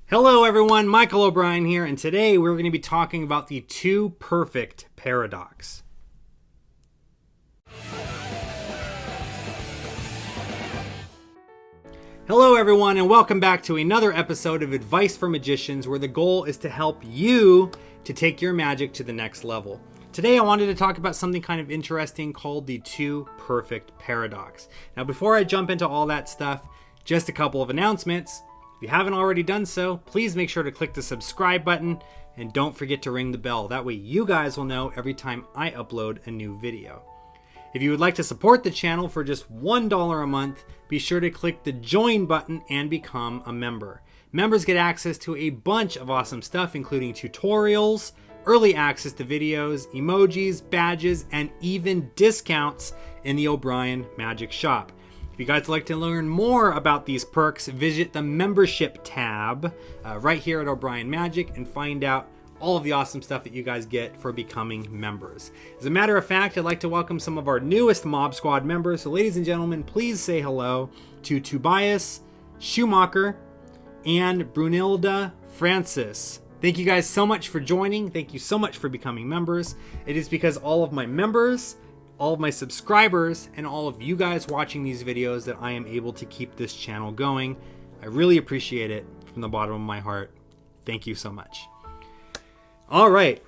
Hello everyone, Michael O'Brien here, and today we're going to be talking about the two perfect paradox. Hello everyone, and welcome back to another episode of Advice for Magicians, where the goal is to help you to take your magic to the next level. Today I wanted to talk about something kind of interesting called the two perfect paradox. Now before I jump into all that stuff, just a couple of announcements. If you haven't already done so, please make sure to click the subscribe button and don't forget to ring the bell. That way you guys will know every time I upload a new video. If you would like to support the channel for just $1 a month, be sure to click the join button and become a member. Members get access to a bunch of awesome stuff, including tutorials, early access to videos, emojis, badges, and even discounts in the O'Brien Magic Shop. If you guys would like to learn more about these perks, visit the membership tab right here at O'Brien Magic and find out all of the awesome stuff that you guys get for becoming members. As a matter of fact, I'd like to welcome some of our newest Mob Squad members. So ladies and gentlemen, please say hello to Tobias Schumacher and Brunilda Francis. Thank you guys so much for joining. Thank you so much for becoming members. It is because all of my members, all of my subscribers, and all of you guys watching these videos that I am able to keep this channel going. I really appreciate it from the bottom of my heart. Thank you so much. All right,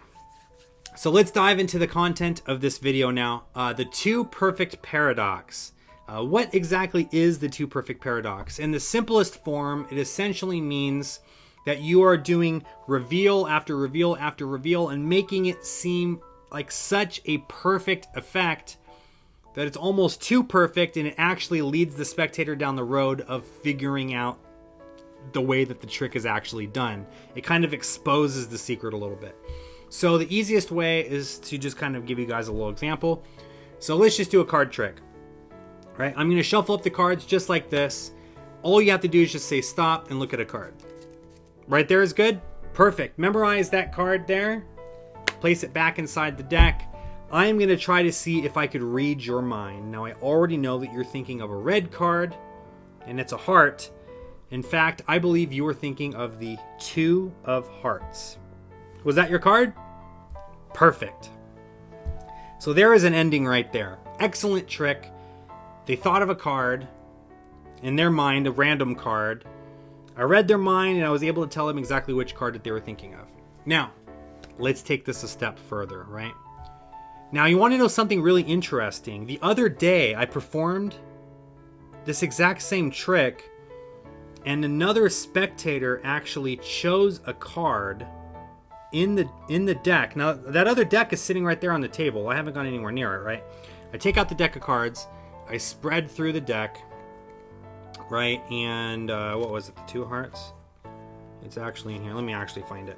so let's dive into the content of this video now. The two perfect paradox. What exactly is the two perfect paradox? In the simplest form, it essentially means that you are doing reveal after reveal after reveal and making it seem like such a perfect effect that it's almost too perfect, and it actually leads the spectator down the road of figuring out the way that the trick is actually done. It kind of exposes the secret a little bit. So the easiest way is to just kind of give you guys a little example. So let's just do a card trick, right? I'm going to shuffle up the cards just like this. All you have to do is just say stop and look at a card. Right there is good. Perfect. Memorize that card there. Place it back inside the deck. I am going to try to see if I could read your mind. Now I already know that you're thinking of a red card, and it's a heart. In fact, I believe you were thinking of the Two of Hearts. Was that your card? Perfect. So there is an ending right there. Excellent trick. They thought of a card in their mind, a random card. I read their mind and I was able to tell them exactly which card that they were thinking of. Now, let's take this a step further, right? Now, you want to know something really interesting. The other day, I performed this exact same trick, and another spectator actually chose a card in the deck. Now, that other deck is sitting right there on the table. I haven't gone anywhere near it, right? I take out the deck of cards. I spread through the deck, right? And what was it? The Two of Hearts? It's actually in here. Let me actually find it.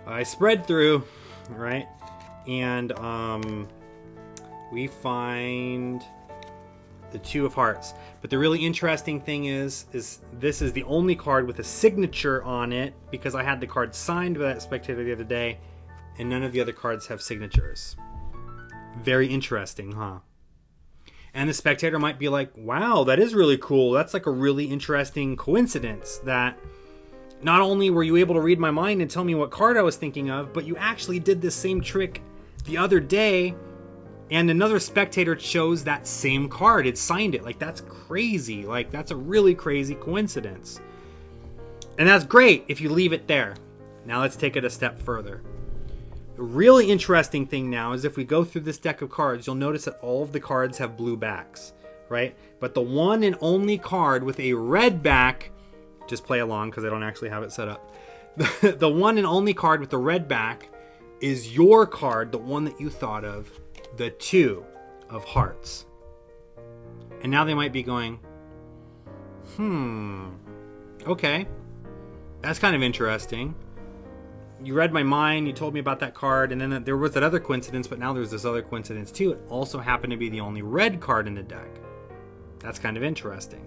I spread through, right, and we find the Two of Hearts. But the really interesting thing is this is the only card with a signature on it, because I had the card signed by that spectator the other day, and none of the other cards have signatures. Very interesting, huh? And the spectator might be like, wow, that is really cool. That's like a really interesting coincidence that not only were you able to read my mind and tell me what card I was thinking of, but you actually did this same trick the other day, and another spectator chose that same card. It signed it. Like, that's crazy. Like, that's a really crazy coincidence. And that's great if you leave it there. Now let's take it a step further. The really interesting thing now is if we go through this deck of cards, you'll notice that all of the cards have blue backs, right? But the one and only card with a red back, just play along because I don't actually have it set up. The one and only card with the red back is your card, the one that you thought of, the Two of Hearts. And now they might be going, okay, that's kind of interesting. You read my mind, you told me about that card, and then there was that other coincidence, but now there's this other coincidence too. It also happened to be the only red card in the deck. That's kind of interesting.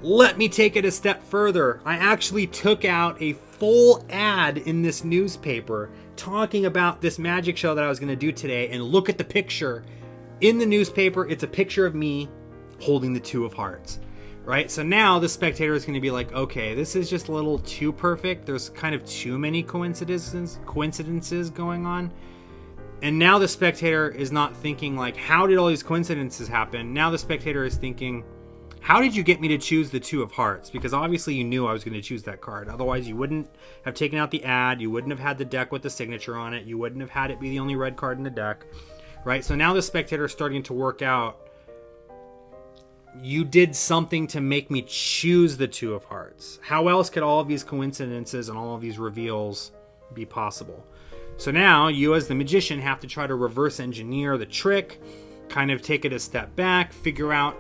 Let me take it a step further. I actually took out a full ad in this newspaper talking about this magic show that I was going to do today, and look at the picture in the newspaper. It's a picture of me holding the Two of Hearts. right? So now the spectator is going to be like, okay, this is just a little too perfect. There's kind of too many coincidences going on. And now the spectator is not thinking like, how did all these coincidences happen? Now the spectator is thinking, how did you get me to choose the 2 of hearts? Because obviously you knew I was going to choose that card. Otherwise you wouldn't have taken out the ad. You wouldn't have had the deck with the signature on it. You wouldn't have had it be the only red card in the deck, right? So now the spectator is starting to work out, you did something to make me choose the 2 of hearts. How else could all of these coincidences and all of these reveals be possible? So now you as the magician have to try to reverse engineer the trick, kind of take it a step back, figure out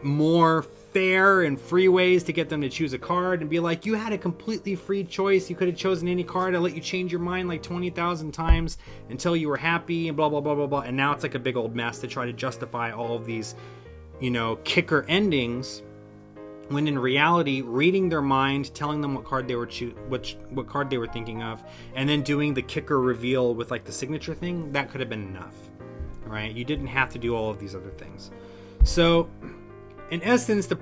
more fair and free ways to get them to choose a card, and be like, you had a completely free choice. You could have chosen any card. I let you change your mind like 20,000 times until you were happy and blah, blah, blah, blah, blah. And now it's like a big old mess to try to justify all of these, you know, kicker endings, when in reality, reading their mind, telling them what card they were what card they were thinking of, and then doing the kicker reveal with like the signature thing, that could have been enough, right? You didn't have to do all of these other things. So in essence, the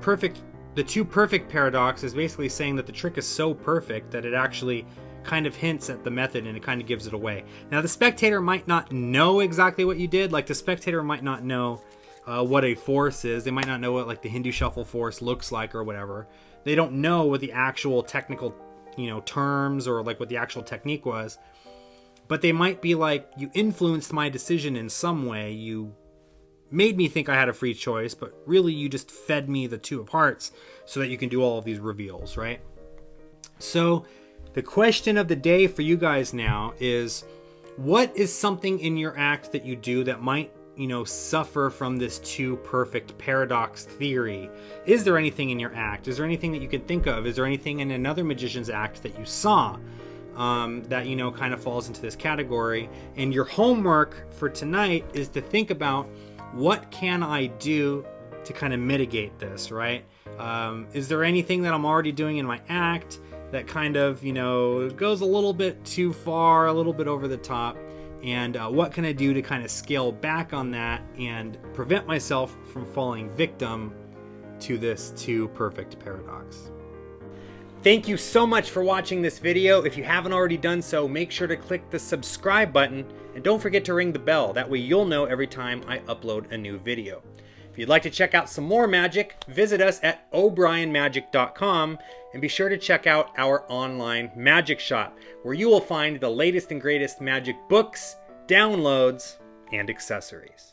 2 perfect paradox is basically saying that the trick is so perfect that it actually kind of hints at the method and it kind of gives it away. Now the spectator might not know exactly what you did. Like the spectator might not know what a force is. They might not know what like the Hindu shuffle force looks like or whatever. They don't know what the actual technical, you know, terms or like what the actual technique was. But they might be like, you influenced my decision in some way. You made me think I had a free choice, but really you just fed me the 2 of hearts so that you can do all of these reveals, right? So the question of the day for you guys now is, what is something in your act that you do that might, you know, suffer from this 2 perfect paradox theory? Is there anything in your act? Is there anything that you can think of? Is there anything in another magician's act that you saw that, you know, kind of falls into this category? And your homework for tonight is to think about, what can I do to kind of mitigate this, right? Is there anything that I'm already doing in my act that kind of, you know, goes a little bit too far, a little bit over the top? And what can I do to kind of scale back on that and prevent myself from falling victim to this 2 perfect paradox? Thank you so much for watching this video. If you haven't already done so, make sure to click the subscribe button and don't forget to ring the bell. That way you'll know every time I upload a new video. If you'd like to check out some more magic, visit us at obrienmagic.com and be sure to check out our online magic shop, where you will find the latest and greatest magic books, downloads, and accessories.